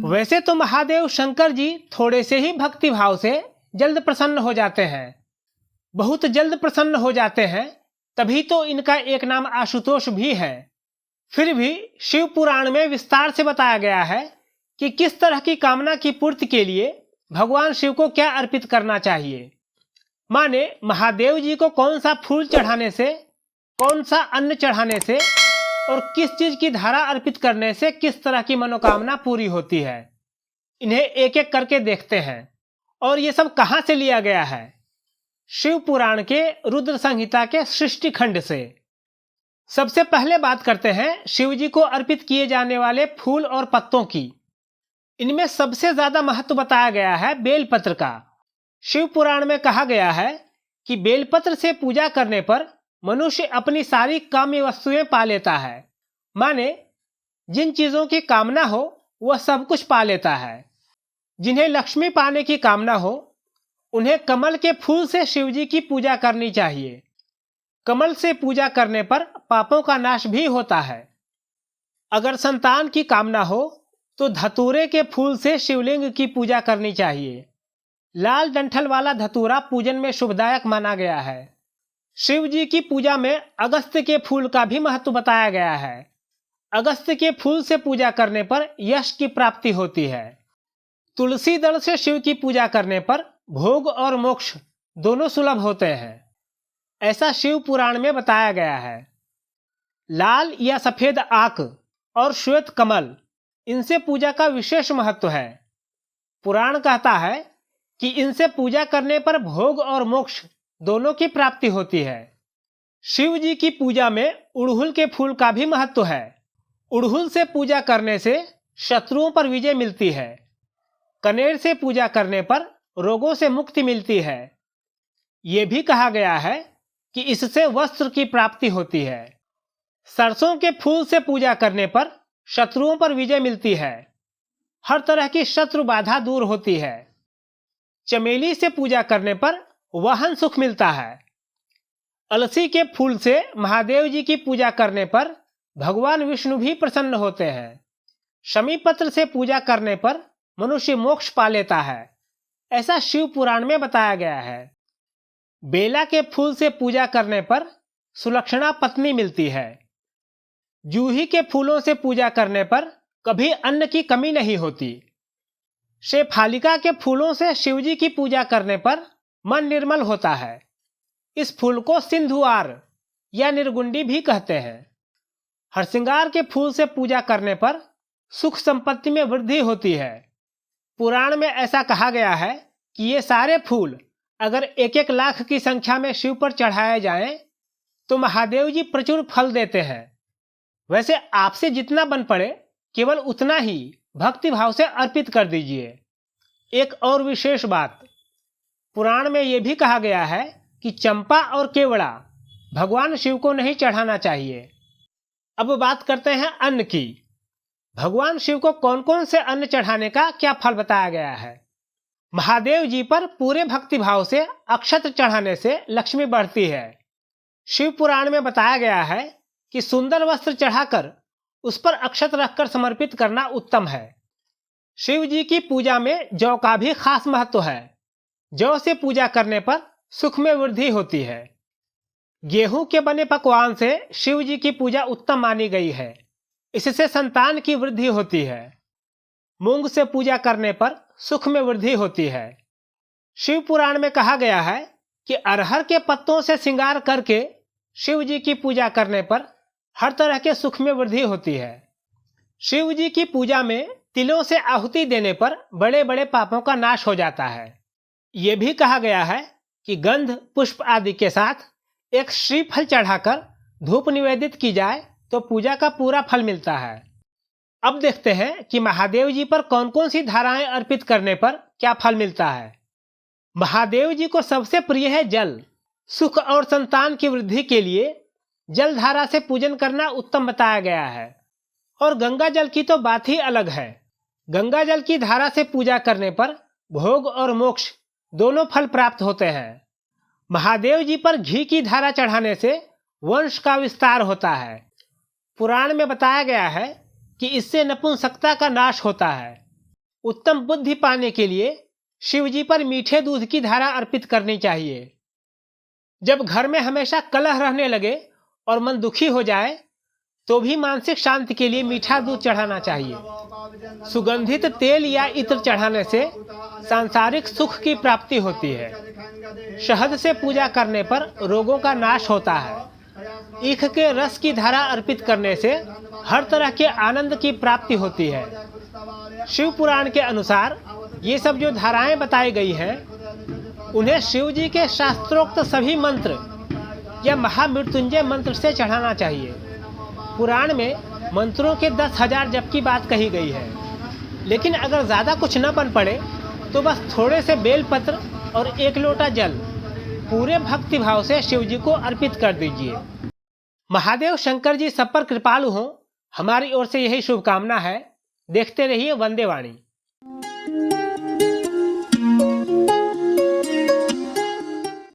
वैसे तो महादेव शंकर जी थोड़े से ही भक्ति भाव से जल्द प्रसन्न हो जाते हैं, बहुत जल्द प्रसन्न हो जाते हैं, तभी तो इनका एक नाम आशुतोष भी है। फिर भी शिव पुराण में विस्तार से बताया गया है कि किस तरह की कामना की पूर्ति के लिए भगवान शिव को क्या अर्पित करना चाहिए। माने महादेव जी को कौन सा फूल चढ़ाने से, कौन सा अन्न चढ़ाने से और किस चीज की धारा अर्पित करने से किस तरह की मनोकामना पूरी होती है। इन्हें एक एक करके देखते हैं। और ये सब कहां से लिया गया है? शिव पुराण के रुद्र संहिता के सृष्टि खंड से। सबसे पहले बात करते हैं शिव जी को अर्पित किए जाने वाले फूल और पत्तों की। इनमें सबसे ज्यादा महत्व बताया गया है बेलपत्र का। शिव पुराण में कहा गया है कि बेलपत्र से पूजा करने पर मनुष्य अपनी सारी काम्य वस्तुएं पा लेता है। माने जिन चीजों की कामना हो वह सब कुछ पा लेता है। जिन्हें लक्ष्मी पाने की कामना हो उन्हें कमल के फूल से शिव जी की पूजा करनी चाहिए। कमल से पूजा करने पर पापों का नाश भी होता है। अगर संतान की कामना हो तो धतूरे के फूल से शिवलिंग की पूजा करनी चाहिए। लाल डंठल वाला धतूरा पूजन में शुभदायक माना गया है। शिव जी की पूजा में अगस्त्य के फूल का भी महत्व बताया गया है। अगस्त्य के फूल से पूजा करने पर यश की प्राप्ति होती है। तुलसी दल से शिव की पूजा करने पर भोग और मोक्ष दोनों सुलभ होते हैं, ऐसा शिव पुराण में बताया गया है। लाल या सफेद आंख और श्वेत कमल, इनसे पूजा का विशेष महत्व है। पुराण कहता है कि इनसे पूजा करने पर भोग और मोक्ष दोनों की प्राप्ति होती है। शिव जी की पूजा में उड़हुल के फूल का भी महत्व है। उड़हुल से पूजा करने से शत्रुओं पर विजय मिलती है। कनेर से पूजा करने पर रोगों से मुक्ति मिलती है। ये भी कहा गया है कि इससे वस्त्र की प्राप्ति होती है। सरसों के फूल से पूजा करने पर शत्रुओं पर विजय मिलती है। हर तरह की शत्रु बाधा दूर होती है। चमेली से पूजा करने पर वाहन सुख मिलता है। अलसी के फूल से महादेव जी की पूजा करने पर भगवान विष्णु भी प्रसन्न होते हैं। शमी पत्र से पूजा करने पर मनुष्य मोक्ष पा लेता है, ऐसा शिव पुराण में बताया गया है। बेला के फूल से पूजा करने पर सुलक्षणा पत्नी मिलती है। जूही के फूलों से पूजा करने पर कभी अन्न की कमी नहीं होती। शेफालिका के फूलों से शिवजी की पूजा करने पर मन निर्मल होता है। इस फूल को सिंधुआर या निर्गुंडी भी कहते हैं। हरसिंगार के फूल से पूजा करने पर सुख संपत्ति में वृद्धि होती है। पुराण में ऐसा कहा गया है कि ये सारे फूल अगर एक एक लाख की संख्या में शिव पर चढ़ाए जाएं तो महादेव जी प्रचुर फल देते हैं। वैसे आपसे जितना बन पड़े केवल उतना ही भक्ति भाव से अर्पित कर दीजिए। एक और विशेष बात, पुराण में यह भी कहा गया है कि चंपा और केवड़ा भगवान शिव को नहीं चढ़ाना चाहिए। अब बात करते हैं अन्न की। भगवान शिव को कौन कौन से अन्न चढ़ाने का क्या फल बताया गया है। महादेव जी पर पूरे भक्ति भाव से अक्षत चढ़ाने से लक्ष्मी बढ़ती है। शिव पुराण में बताया गया है कि सुंदर वस्त्र चढ़ाकर उस पर अक्षत रखकर समर्पित करना उत्तम है। शिव जी की पूजा में जौ का भी खास महत्व है। जौ से पूजा करने पर सुख में वृद्धि होती है। गेहूं के बने पकवान से शिव जी की पूजा उत्तम मानी गई है। इससे संतान की वृद्धि होती है। मूंग से पूजा करने पर सुख में वृद्धि होती है। शिव पुराण में कहा गया है कि अरहर के पत्तों से श्रृंगार करके शिव जी की पूजा करने पर हर तरह के सुख में वृद्धि होती है। शिव जी की पूजा में तिलों से आहुति देने पर बड़े बड़े पापों का नाश हो जाता है। ये भी कहा गया है कि गंध पुष्प आदि के साथ एक श्रीफल चढ़ाकर धूप निवेदित की जाए तो पूजा का पूरा फल मिलता है। अब देखते हैं कि महादेव जी पर कौन कौन सी धाराएं अर्पित करने पर क्या फल मिलता है। महादेव जी को सबसे प्रिय है जल। सुख और संतान की वृद्धि के लिए जल धारा से पूजन करना उत्तम बताया गया है। और गंगा जल की तो बात ही अलग है। गंगा जल की धारा से पूजा करने पर भोग और मोक्ष दोनों फल प्राप्त होते हैं। महादेव जी पर घी की धारा चढ़ाने से वंश का विस्तार होता है। पुराण में बताया गया है कि इससे नपुंसकता का नाश होता है। उत्तम बुद्धि पाने के लिए शिव जी पर मीठे दूध की धारा अर्पित करनी चाहिए। जब घर में हमेशा कलह रहने लगे और मन दुखी हो जाए तो भी मानसिक शांति के लिए मीठा दूध चढ़ाना चाहिए। सुगंधित तेल या इत्र चढ़ाने से सांसारिक सुख की प्राप्ति होती है। शहद से पूजा करने पर रोगों का नाश होता है। ईख के रस की धारा अर्पित करने से हर तरह के आनंद की प्राप्ति होती है। शिव पुराण के अनुसार ये सब जो धाराएं बताई गई हैं उन्हें शिव जी के शास्त्रोक्त सभी मंत्र या महामृत्युंजय मंत्र से चढ़ाना चाहिए। पुराण में मंत्रों के 10,000 जप की बात कही गई है, लेकिन अगर ज़्यादा कुछ न बन पड़े तो बस थोड़े से बेलपत्र और 1 लोटा जल पूरे भक्ति भाव से शिव जी को अर्पित कर दीजिए। महादेव शंकर जी सब पर कृपालु हों, हमारी ओर से यही शुभकामना है। देखते रहिए वंदे वाणी।